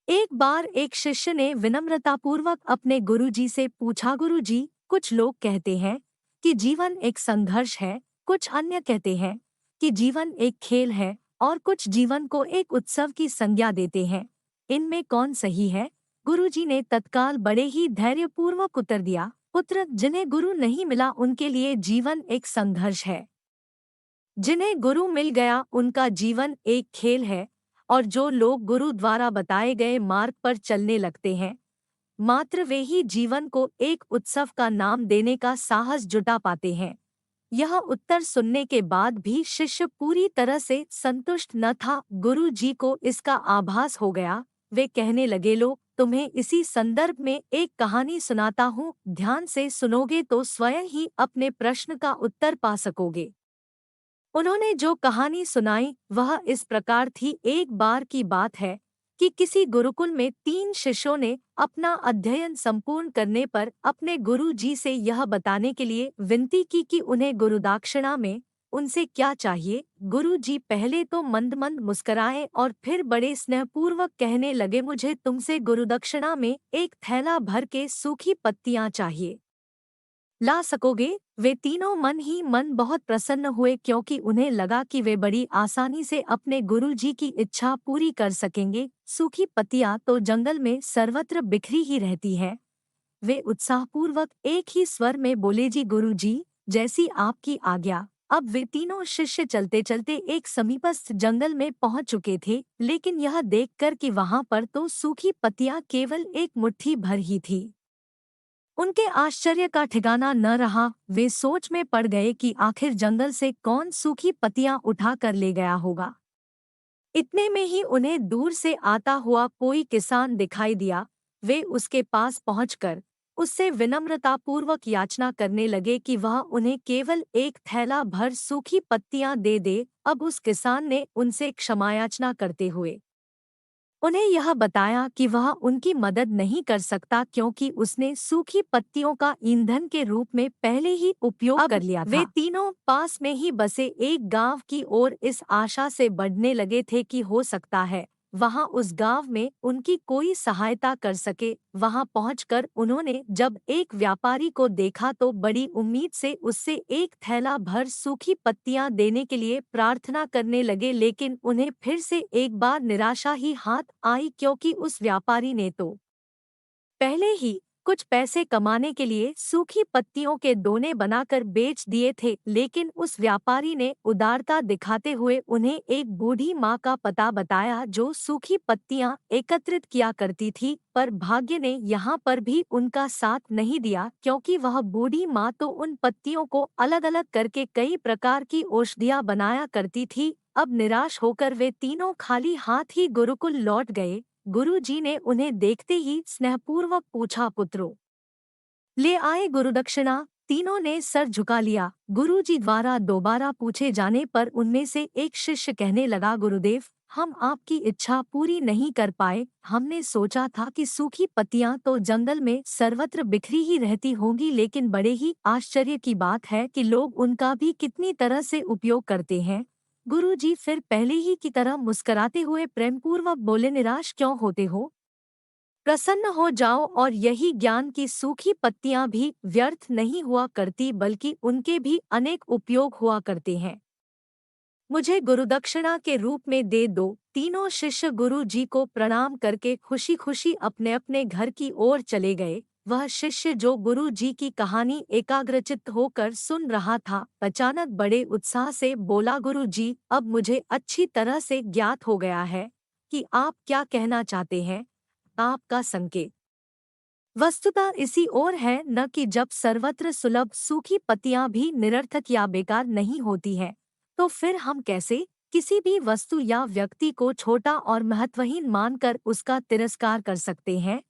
एक बार एक शिष्य ने विनम्रतापूर्वक अपने गुरुजी से पूछा, गुरुजी, कुछ लोग कहते हैं कि जीवन एक संघर्ष है, कुछ अन्य कहते हैं कि जीवन एक खेल है और कुछ जीवन को एक उत्सव की संज्ञा देते हैं। इनमें कौन सही है? गुरुजी ने तत्काल बड़े ही धैर्यपूर्वक उत्तर दिया, पुत्र, जिन्हें गुरु नहीं मिला उनके लिए जीवन एक संघर्ष है। जिन्हें गुरु मिल गया उनका जीवन एक खेल है। और जो लोग गुरु द्वारा बताए गए मार्ग पर चलने लगते हैं, मात्र वे ही जीवन को एक उत्सव का नाम देने का साहस जुटा पाते हैं। यह उत्तर सुनने के बाद भी शिष्य पूरी तरह से संतुष्ट न था। गुरु जी को इसका आभास हो गया। वे कहने लगे, लो, तुम्हें इसी संदर्भ में एक कहानी सुनाता हूँ, ध्यान से सुनोगे तो स्वयं ही अपने प्रश्न का उत्तर पा सकोगे। उन्होंने जो कहानी सुनाई वह इस प्रकार थी। एक बार की बात है कि किसी गुरुकुल में 3 शिष्यों ने अपना अध्ययन संपूर्ण करने पर अपने गुरु जी से यह बताने के लिए विनती की कि उन्हें गुरुदक्षिणा में उनसे क्या चाहिए। गुरु जी पहले तो मंद मंद मुस्कराए और फिर बड़े स्नेहपूर्वक कहने लगे, मुझे तुमसे गुरुदक्षिणा में एक थैला भर के सूखी पत्तियां चाहिए। ला सकोगे? वे तीनों मन ही मन बहुत प्रसन्न हुए, क्योंकि उन्हें लगा कि वे बड़ी आसानी से अपने गुरुजी की इच्छा पूरी कर सकेंगे। सूखी पत्तियां तो जंगल में सर्वत्र बिखरी ही रहती हैं। वे उत्साहपूर्वक एक ही स्वर में बोले, जी गुरुजी, जैसी आपकी आज्ञा। अब वे तीनों शिष्य चलते चलते एक समीपस्थ जंगल में पहुंच चुके थे, लेकिन यह देखकर कि वहां पर तो सूखी पत्तियां केवल एक मुट्ठी भर ही थी, उनके आश्चर्य का ठिकाना न रहा। वे सोच में पड़ गए कि आखिर जंगल से कौन सूखी पत्तियां उठा कर ले गया होगा। इतने में ही उन्हें दूर से आता हुआ कोई किसान दिखाई दिया। वे उसके पास पहुंचकर उससे विनम्रतापूर्वक याचना करने लगे कि वह उन्हें केवल एक थैला भर सूखी पत्तियां दे दे। अब उस किसान ने उनसे क्षमायाचना करते हुए उन्हें यह बताया कि वह उनकी मदद नहीं कर सकता, क्योंकि उसने सूखी पत्तियों का ईंधन के रूप में पहले ही उपयोग कर लिया था। वे तीनों पास में ही बसे एक गांव की ओर इस आशा से बढ़ने लगे थे कि हो सकता है वहां उस गांव में उनकी कोई सहायता कर सके। वहां पहुंचकर उन्होंने जब एक व्यापारी को देखा तो बड़ी उम्मीद से उससे एक थैला भर सूखी पत्तियां देने के लिए प्रार्थना करने लगे, लेकिन उन्हें फिर से एक बार निराशा ही हाथ आई, क्योंकि उस व्यापारी ने तो पहले ही कुछ पैसे कमाने के लिए सूखी पत्तियों के दोने बनाकर बेच दिए थे। लेकिन उस व्यापारी ने उदारता दिखाते हुए उन्हें एक बूढ़ी माँ का पता बताया जो सूखी पत्तियां एकत्रित किया करती थी। पर भाग्य ने यहाँ पर भी उनका साथ नहीं दिया, क्योंकि वह बूढ़ी माँ तो उन पत्तियों को अलग अलग करके कई प्रकार की औषधियाँ बनाया करती थी। अब निराश होकर वे तीनों खाली हाथ ही गुरुकुल लौट गए। गुरुजी ने उन्हें देखते ही स्नेहपूर्वक पूछा, पुत्रों, ले आए गुरुदक्षिणा? तीनों ने सर झुका लिया। गुरुजी द्वारा दोबारा पूछे जाने पर उनमें से एक शिष्य कहने लगा, गुरुदेव, हम आपकी इच्छा पूरी नहीं कर पाए। हमने सोचा था कि सूखी पत्तियां तो जंगल में सर्वत्र बिखरी ही रहती होंगी, लेकिन बड़े ही आश्चर्य की बात है कि लोग उनका भी कितनी तरह से उपयोग करते हैं। गुरुजी फिर पहले ही की तरह मुस्कराते हुए प्रेमपूर्वक बोले, निराश क्यों होते हो? प्रसन्न हो जाओ, और यही ज्ञान की सूखी पत्तियां भी व्यर्थ नहीं हुआ करती, बल्कि उनके भी अनेक उपयोग हुआ करते हैं। मुझे गुरुदक्षिणा के रूप में दे दो। तीनों शिष्य गुरु जी को प्रणाम करके खुशी खुशी अपने अपने घर की ओर चले गए। वह शिष्य जो गुरु जी की कहानी एकाग्रचित्त होकर सुन रहा था, अचानक बड़े उत्साह से बोला, गुरु जी, अब मुझे अच्छी तरह से ज्ञात हो गया है कि आप क्या कहना चाहते हैं। आपका संकेत वस्तुतः इसी ओर है, न कि जब सर्वत्र सुलभ सूखी पत्तियां भी निरर्थक या बेकार नहीं होती हैं, तो फिर हम कैसे किसी भी वस्तु या व्यक्ति को छोटा और महत्वहीन मानकर उसका तिरस्कार कर सकते हैं।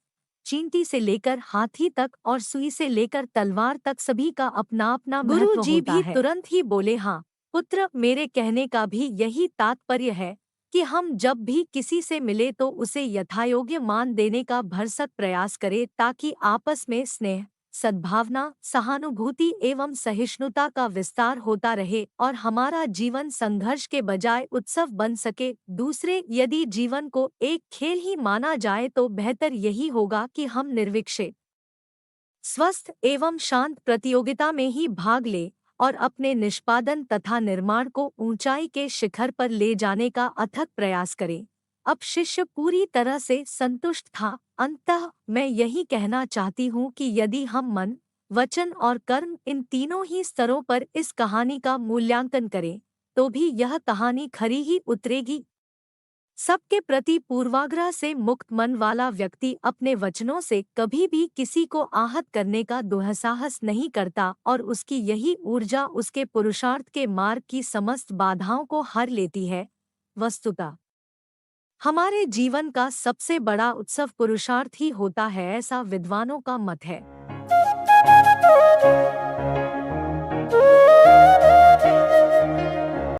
चींटी से लेकर हाथी तक और सुई से लेकर तलवार तक सभी का अपना अपना महत्व होता है। गुरु जी भी तुरंत ही बोले, हाँ पुत्र, मेरे कहने का भी यही तात्पर्य है कि हम जब भी किसी से मिले तो उसे यथायोग्य मान देने का भरसक प्रयास करें, ताकि आपस में स्नेह सद्भावना, सहानुभूति एवं सहिष्णुता का विस्तार होता रहे और हमारा जीवन संघर्ष के बजाय उत्सव बन सके। दूसरे, यदि जीवन को एक खेल ही माना जाए तो बेहतर यही होगा कि हम निर्विक्षे, स्वस्थ एवं शांत प्रतियोगिता में ही भाग ले और अपने निष्पादन तथा निर्माण को ऊंचाई के शिखर पर ले जाने का अथक प्रयास करें। अब शिष्य पूरी तरह से संतुष्ट था। अंततः मैं यही कहना चाहती हूँ कि यदि हम मन, वचन और कर्म इन तीनों ही स्तरों पर इस कहानी का मूल्यांकन करें तो भी यह कहानी खरी ही उतरेगी। सबके प्रति पूर्वाग्रह से मुक्त मन वाला व्यक्ति अपने वचनों से कभी भी किसी को आहत करने का दुस्साहस नहीं करता और उसकी यही ऊर्जा उसके पुरुषार्थ के मार्ग की समस्त बाधाओं को हर लेती है। वस्तुतः हमारे जीवन का सबसे बड़ा उत्सव पुरुषार्थ ही होता है, ऐसा विद्वानों का मत है।